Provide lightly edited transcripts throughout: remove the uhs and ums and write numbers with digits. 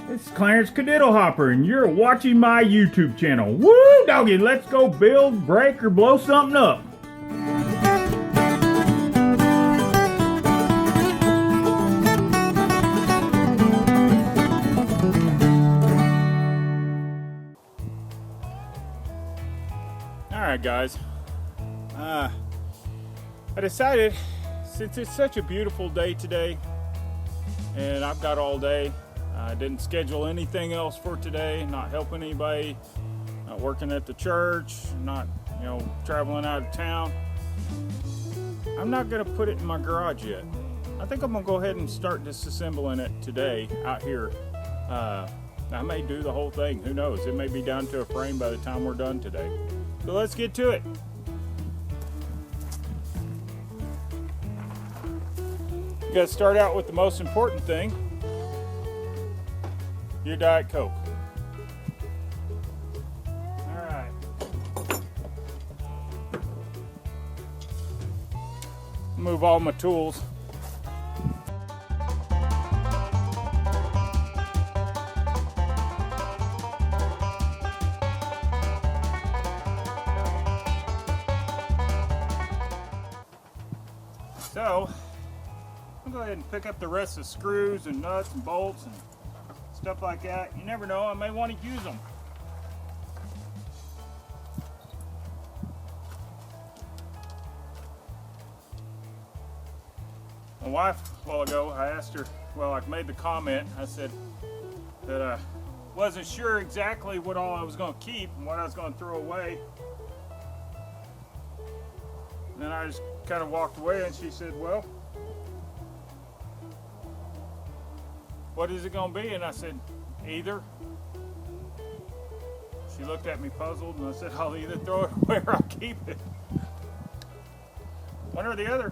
This is Clarence Cadiddlehopper, and you're watching my YouTube channel. Woo, doggy, let's go build, break, or blow something up. Alright guys, I decided, since it's such a beautiful day today, and I've got all day, I didn't schedule anything else for today, not helping anybody, not working at the church, not, traveling out of town. I'm not going to put it in my garage yet. I think I'm going to go ahead and start disassembling it today out here. I may do the whole thing, who knows? It may be down to a frame by the time we're done today. So let's get to it. You got to start out with the most important thing, your Diet Coke. All right. Move all my tools. So, I'll go ahead and pick up the rest of the screws and nuts and bolts and stuff like that. You never know, I may want to use them. My wife, a while ago, I asked her, I made the comment, I said that I wasn't sure exactly what all I was going to keep and what I was going to throw away. And then I just kind of walked away and she said, well, what is it going to be? And I said, either. She looked at me puzzled and I said, I'll either throw it away or I'll keep it. One or the other.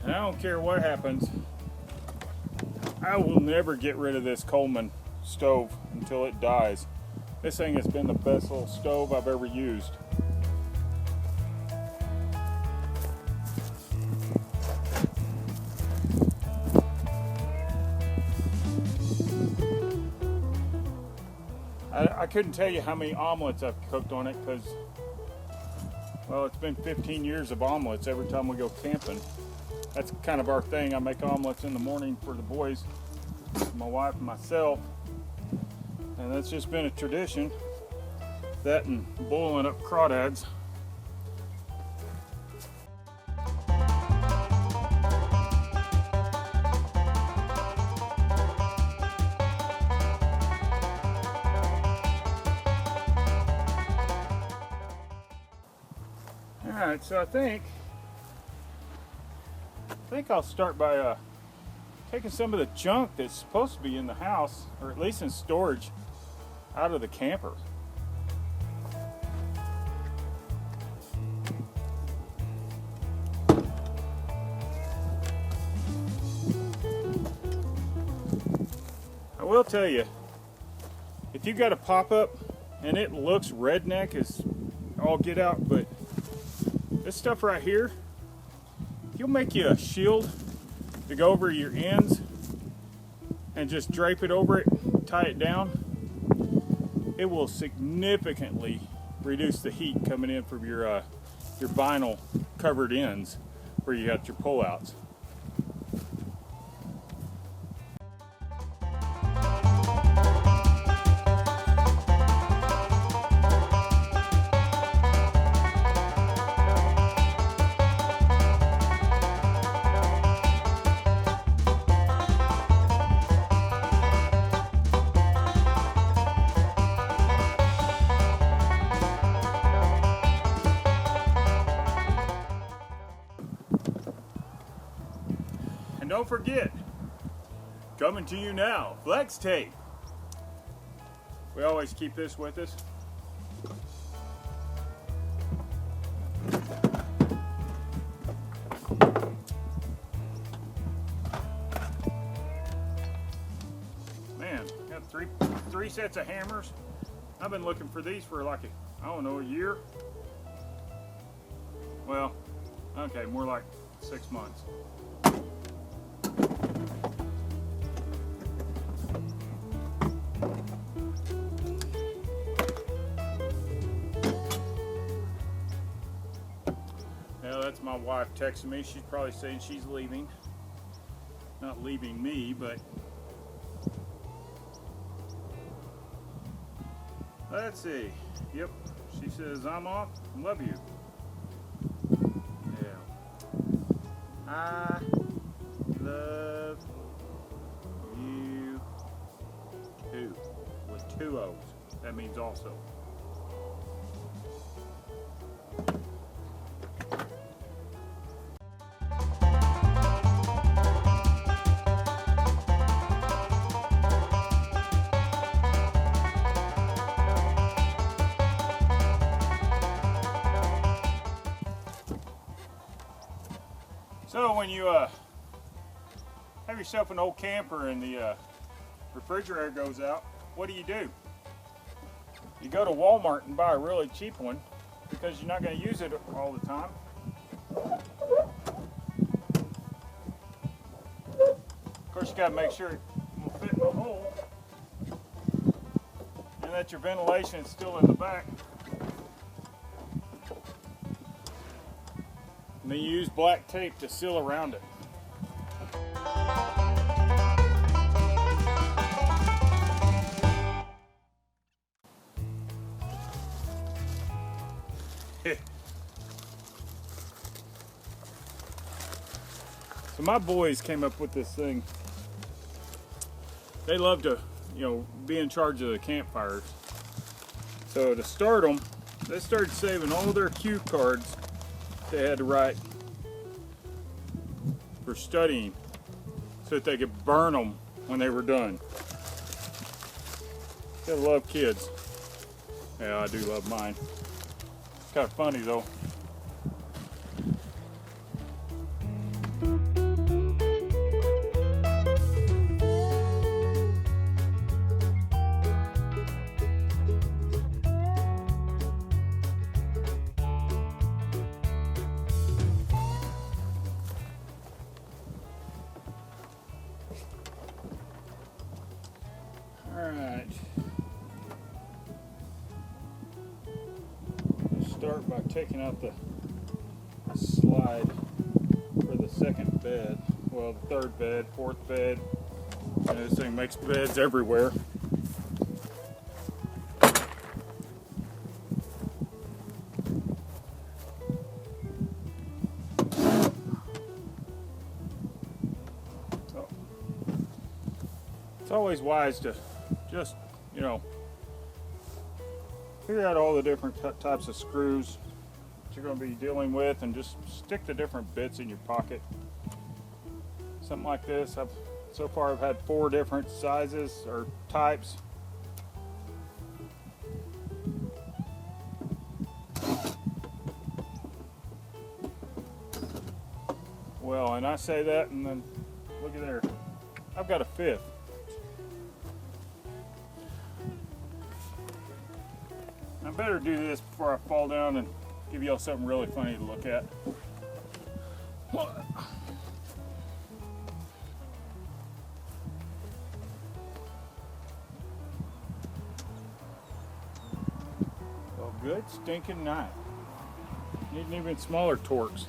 And I don't care what happens, I will never get rid of this Coleman stove until it dies. This thing has been the best little stove I've ever used. I couldn't tell you how many omelets I've cooked on it because, it's been 15 years of omelets every time we go camping. That's kind of our thing. I make omelets in the morning for the boys, my wife and myself. And that's just been a tradition. That and boiling up crawdads. Alright, so I think I'll start by taking some of the junk that's supposed to be in the house, or at least in storage, out of the camper. I will tell you, if you got a pop-up and it looks redneck as all get out, but this stuff right here, you'll make you a shield to go over your ends and just drape it over it, tie it down. It will significantly reduce the heat coming in from your vinyl covered ends where you got your pullouts. And don't forget, coming to you now, flex tape. We always keep this with us. Got three sets of hammers. I've been looking for these for like I don't know, a year. Well, okay, more like 6 months. Now that's my wife texting me. She's probably saying she's leaving. Not leaving me, but let's see. Yep, she says I'm off. Love you. Yeah. I love you too. With 2 O's. That means also. So when you have yourself an old camper and the refrigerator goes out, what do? You go to Walmart and buy a really cheap one because you're not going to use it all the time. Of course, you got to make sure it will fit in the hole and that your ventilation is still in the back. And then you use black tape to seal around it. So my boys came up with this thing. They love to, be in charge of the campfires. So to start them, they started saving all their cue cards they had to write for studying so that they could burn them when they were done. Gotta love kids. Yeah, I do love mine. It's kind of funny though. Alright, let's start by taking out the slide for the second bed. Well, the third bed, fourth bed. This thing makes beds everywhere. So, it's always wise to just, figure out all the different types of screws that you're going to be dealing with and just stick the different bits in your pocket. Something like this. So far I've had 4 different sizes or types. Well, and I say that and then look at there. I've got a 5th. I better do this before I fall down and give y'all something really funny to look at. What? Well, good stinking night. Needing even smaller torques.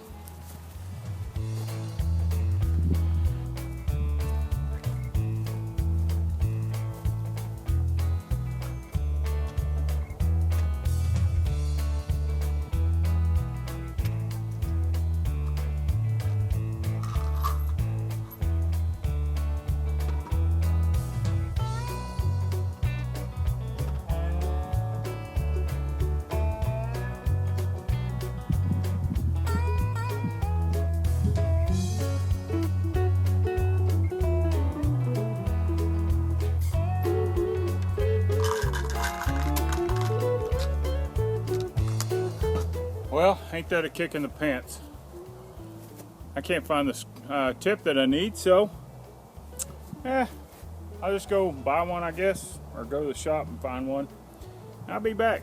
Well, ain't that a kick in the pants? I can't find the tip that I need, so I'll just go buy one, I guess, or go to the shop and find one. I'll be back.